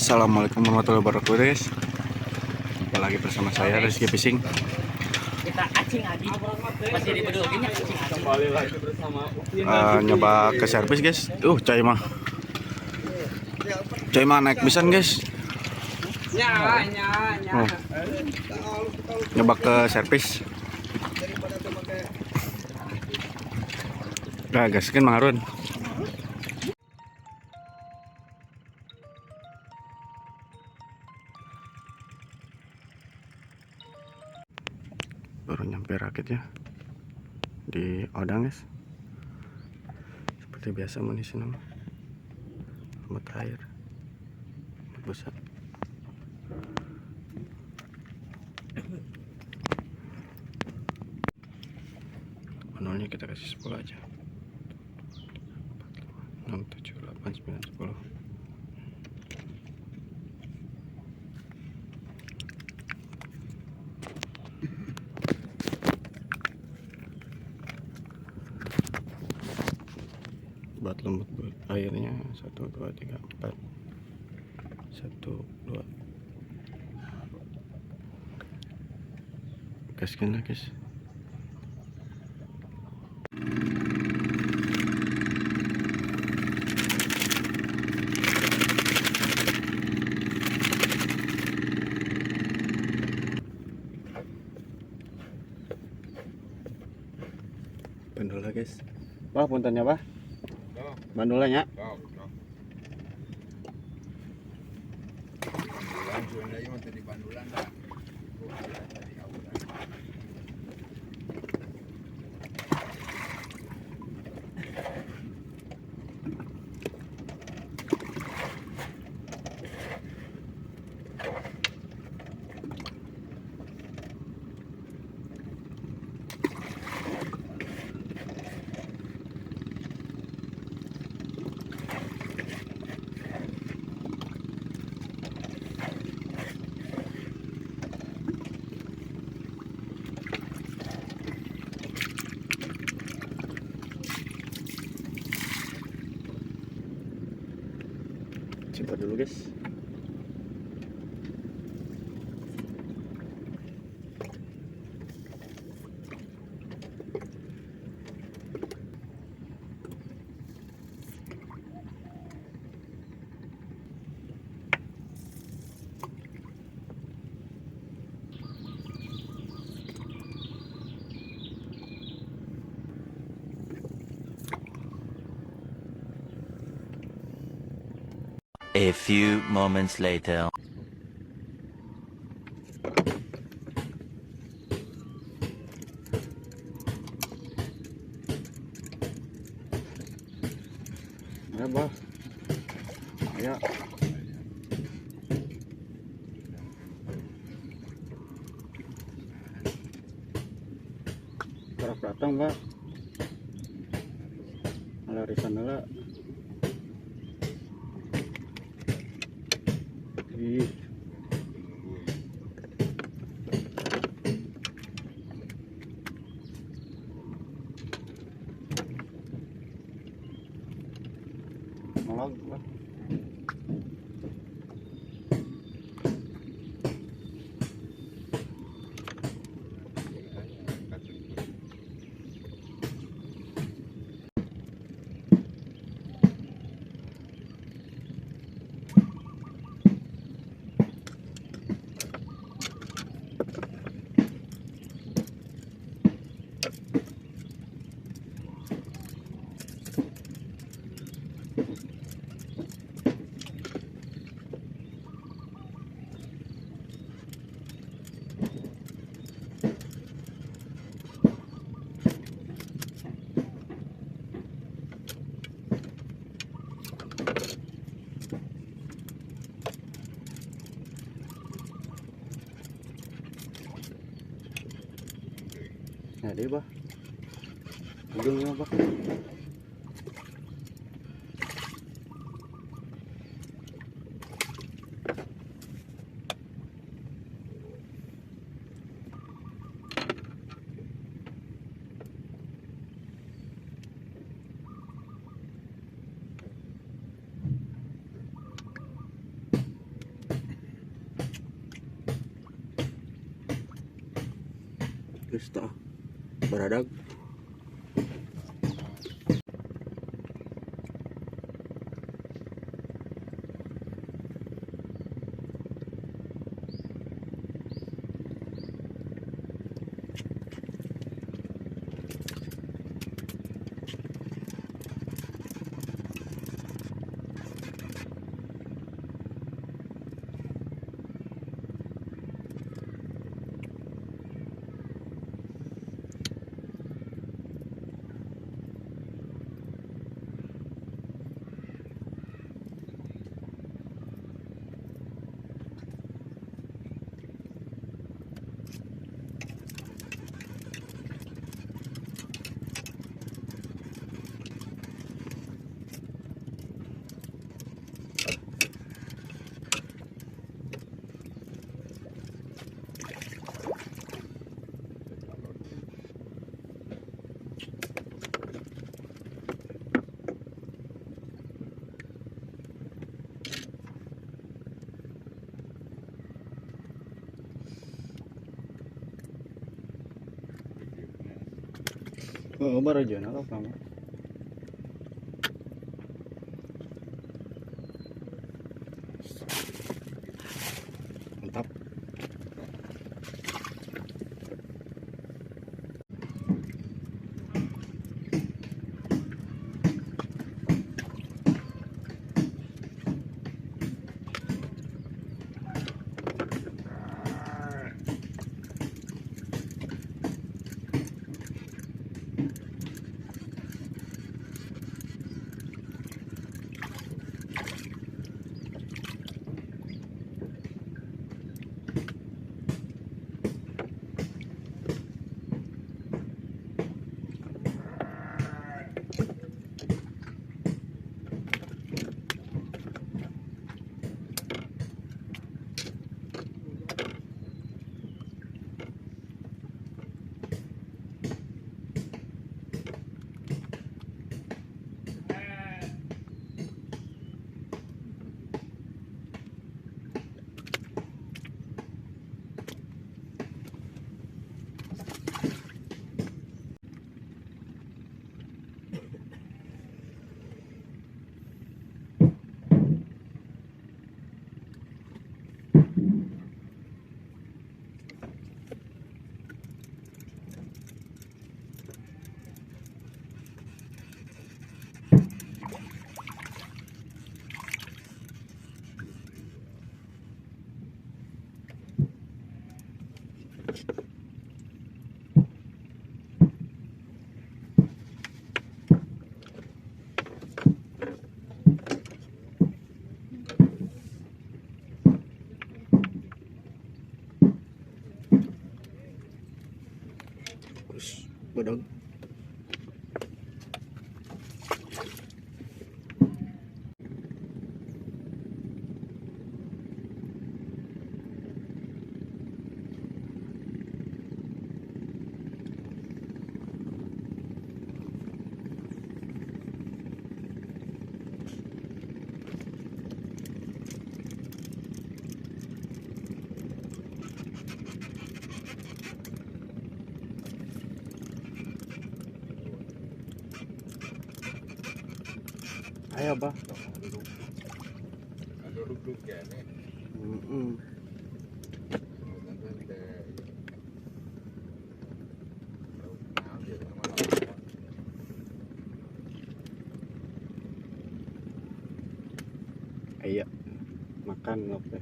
Assalamualaikum warahmatullahi wabarakatuh guys. Jumpa lagi bersama saya Rizky Fishing. Kita acing lagi masih di bedul gini acing Kembali lagi bersama Nyoba ke servis guys. Coy mah naik pisan guys. Oh. Nyoba ke servis. Nah guys kan Mang Harun. Baru nyampe rakitnya di Odang guys. Seperti biasa munisi nama amat air besar. Manualnya kita kasih 10 aja. 6, 7, 8, 9, 10. Buat lembut buat airnya 1, 2, 3, 4. 1, 2. Gaskan lah guys. Bandula guys. Wah puntennya bah. Bandulanya. Coba dulu guys. A few moments later. Ya bah. Ayo. Gerak datang bah. Larisan dulu. Ih. Malag bah. Nah deh bah. Ujungnya bah. Geus tah baradag. Oh, baru aja apa kamu? Mantap. Terus badog. Ayo bah. Duduk ya nih. Ayo makan ngopi.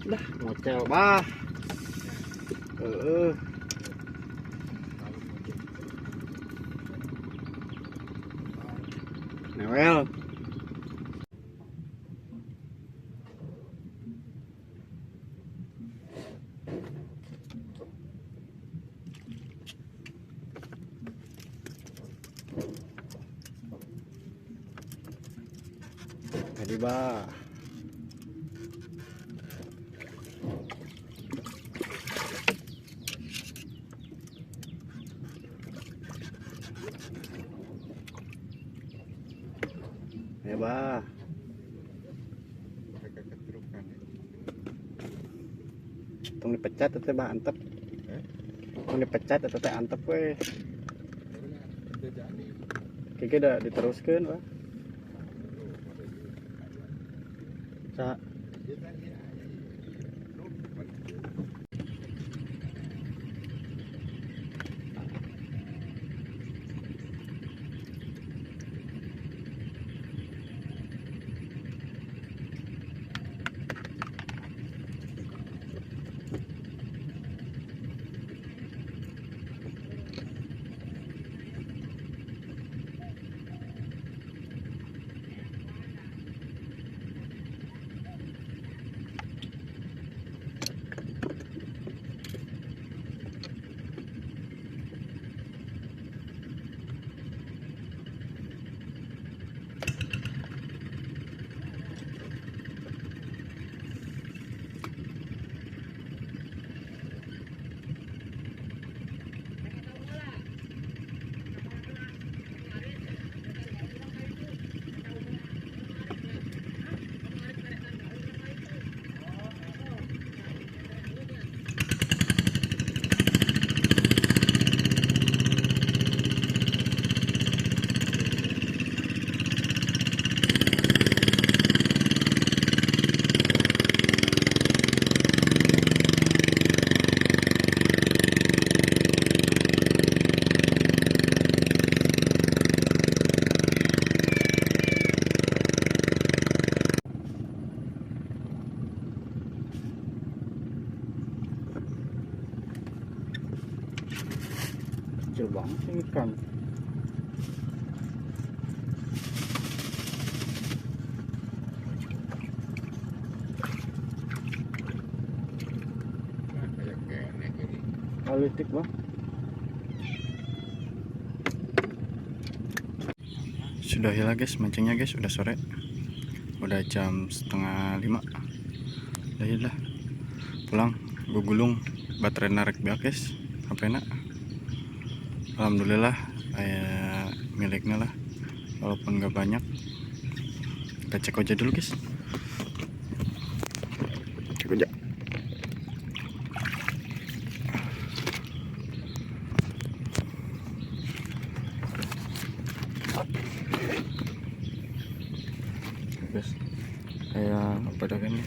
Dah ngocel bah. Newel. Tadi tiba. Ya bah. Tung dipecat atau bah antep. Tung dipecat atau teh antep we. Kayaknya udah diteruskan bah. Sa. Kecil banget sih ikan. Politik bang. Sudah hilang guys mancingnya guys, udah sore, udah jam 4:30. Udah pulang, gue gulung baterai narik biak guys, HP nak. Alhamdulillah miliknya lah, walaupun nggak banyak. Kita cek aja dulu guys, cek aja. Guys, kayak apa dah kan nih?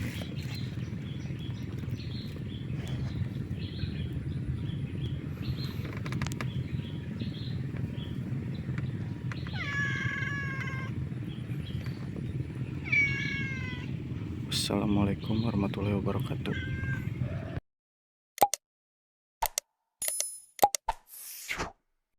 Assalamualaikum warahmatullahi wabarakatuh.